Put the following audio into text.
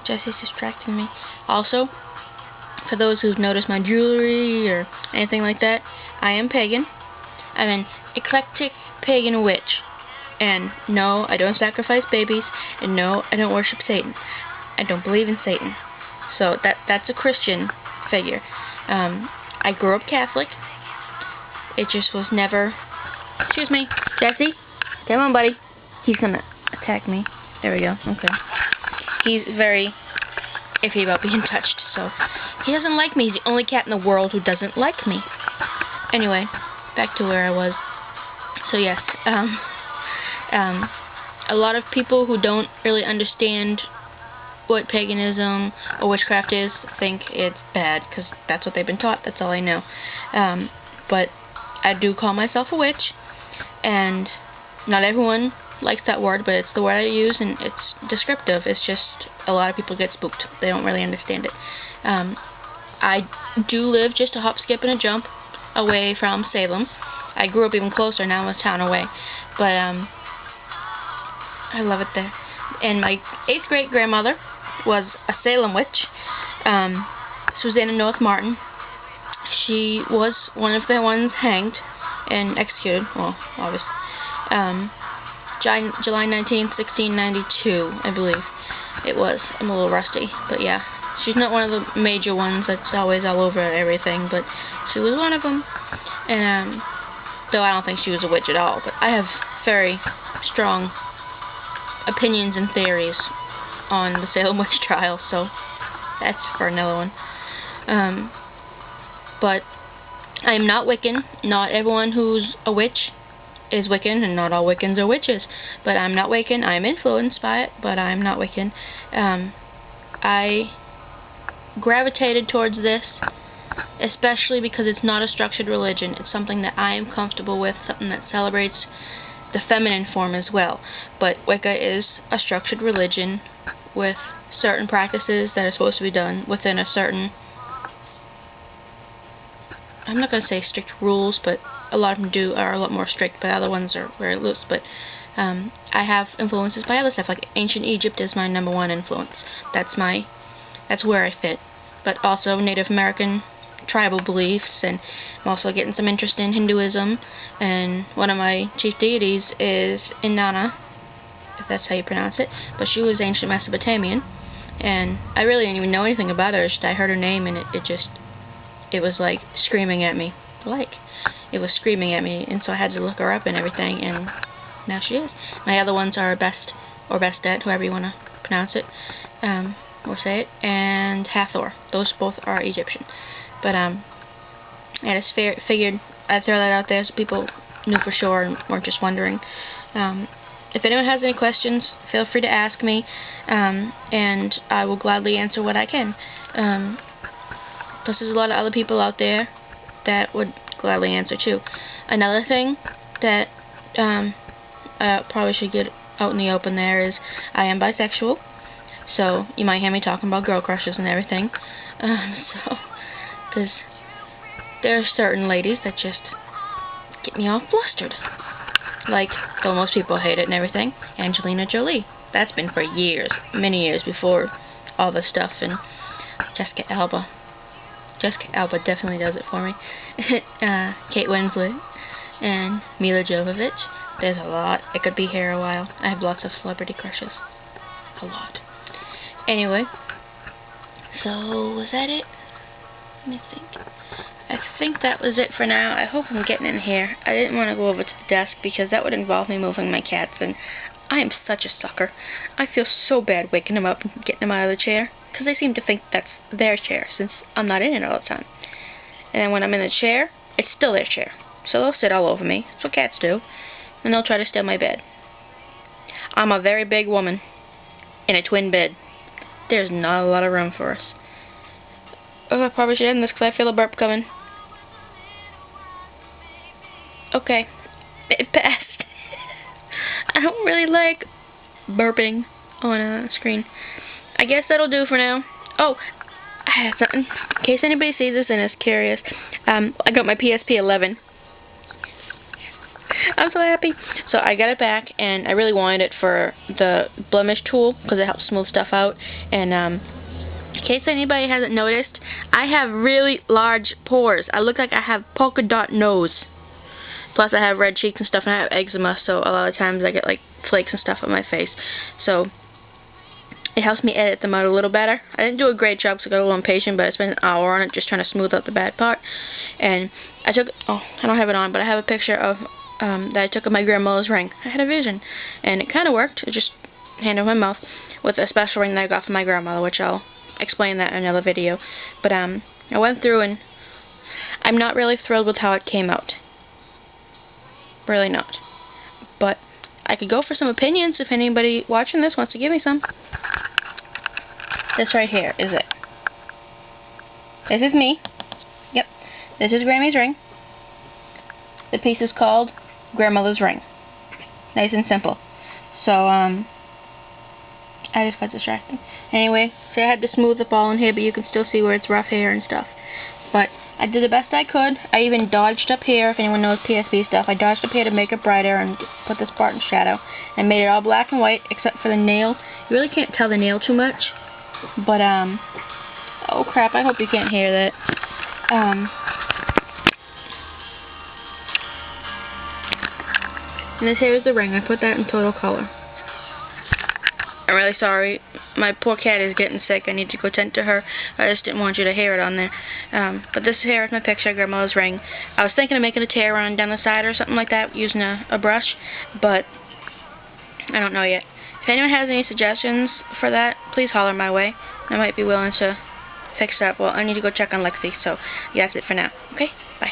Jesse's distracting me. Also, for those who've noticed my jewelry or anything like that, I am pagan. I'm an eclectic pagan witch. And no, I don't sacrifice babies, and no, I don't worship Satan. I don't believe in Satan. So that's a Christian figure. I grew up Catholic. It just was never... Excuse me, Jesse. Come on, buddy. He's gonna attack me. There we go. Okay. He's very iffy about being touched, so he doesn't like me. He's the only cat in the world who doesn't like me. Anyway, back to where I was. So yes, a lot of people who don't really understand what paganism or witchcraft is think it's bad, because that's what they've been taught. That's all I know. But I do call myself a witch, and not everyone likes that word, but it's the word I use, and it's descriptive. It's just a lot of people get spooked. They don't really understand it. I do live just a hop, skip, and a jump away from Salem. I grew up even closer. Now I'm a town away. But I love it there. And my 8th great grandmother was a Salem witch. Susanna North Martin. She was one of the ones hanged and executed. Well, obviously. July 19th, 1692, I believe it was. I'm a little rusty, but yeah. She's not one of the major ones that's always all over everything, but she was one of them. And though I don't think she was a witch at all, but I have very strong opinions and theories on the Salem witch trial, so that's for another one. But I am not Wiccan. Not everyone who's a witch is Wiccan, and not all Wiccans are witches. But I'm not Wiccan. I am influenced by it, but I'm not Wiccan. I gravitated towards this, especially because it's not a structured religion. It's something that I am comfortable with, something that celebrates the feminine form as well. But Wicca is a structured religion with certain practices that are supposed to be done within a certain... I'm not going to say strict rules, but a lot of them are a lot more strict, but other ones are very loose. But I have influences by other stuff, like ancient Egypt is my #1 influence. That's where I fit. But also Native American tribal beliefs, and I'm also getting some interest in Hinduism, and one of my chief deities is Inanna, if that's how you pronounce it, but she was ancient Mesopotamian, and I really didn't even know anything about her. I heard her name, and it was like screaming at me. It was screaming at me, and so I had to look her up and everything, and now she is. My other ones are Best, or Bestet, however you want to pronounce it, or say it, and Hathor. Those both are Egyptian. But I just figured I'd throw that out there so people knew for sure and weren't just wondering. If anyone has any questions, feel free to ask me, and I will gladly answer what I can. Plus, there's a lot of other people out there that would gladly answer too. Another thing that I probably should get out in the open there is I am bisexual, so you might hear me talking about girl crushes and everything. Because there are certain ladies that just get me all flustered. Like, though most people hate it and everything, Angelina Jolie. That's been for years, many years before all this stuff, and Jessica Alba. Jessica Alba definitely does it for me. Kate Winslet and Mila Jovovich. There's a lot. I could be here a while. I have lots of celebrity crushes. A lot. Anyway, so was that it? Let me think. I think that was it for now. I hope I'm getting in here. I didn't want to go over to the desk because that would involve me moving my cats, and I am such a sucker. I feel so bad waking them up and getting them out of the chair, because they seem to think that's their chair, since I'm not in it all the time. And then when I'm in the chair, it's still their chair. So they'll sit all over me. That's what cats do. And they'll try to steal my bed. I'm a very big woman in a twin bed. There's not a lot of room for us. Oh, I probably should end this because I feel a burp coming. Okay. It passed. I don't really like burping on a screen. I guess that'll do for now. Oh, I have something. In case anybody sees this and is curious, I got my PSP 11. I'm so happy. So I got it back, and I really wanted it for the blemish tool because it helps smooth stuff out. And in case anybody hasn't noticed, I have really large pores. I look like I have polka dot nose. Plus I have red cheeks and stuff, and I have eczema, so a lot of times I get like flakes and stuff on my face. So it helps me edit them out a little better. I didn't do a great job because I got a little impatient, but I spent an hour on it just trying to smooth out the bad part. And I took, oh, I don't have it on, but I have a picture of that I took of my grandmother's ring. I had a vision, and it kind of worked. It just hand over my mouth with a special ring that I got from my grandmother, which I'll explain that in another video. But I went through, and I'm not really thrilled with how it came out. Really not. But I could go for some opinions if anybody watching this wants to give me some. This right here is it. This is me. Yep. This is Grammy's ring. The piece is called Grandmother's Ring. Nice and simple. So, I just got distracted. Anyway, so I had to smooth up all in here, but you can still see where it's rough hair and stuff. But I did the best I could. I even dodged up here, if anyone knows PSB stuff. I dodged up here to make it brighter and put this part in shadow. And made it all black and white, except for the nail. You really can't tell the nail too much. But, oh crap, I hope you can't hear that. And this here is the ring. I put that in total color. I'm really sorry. My poor cat is getting sick. I need to go tend to her. I just didn't want you to hear it on there. But this here is my picture of Grandmother's ring. I was thinking of making a tear run down the side or something like that using a brush, but I don't know yet. If anyone has any suggestions for that, please holler my way. I might be willing to fix that. Well, I need to go check on Lexi, so yeah, that's it for now. Okay? Bye.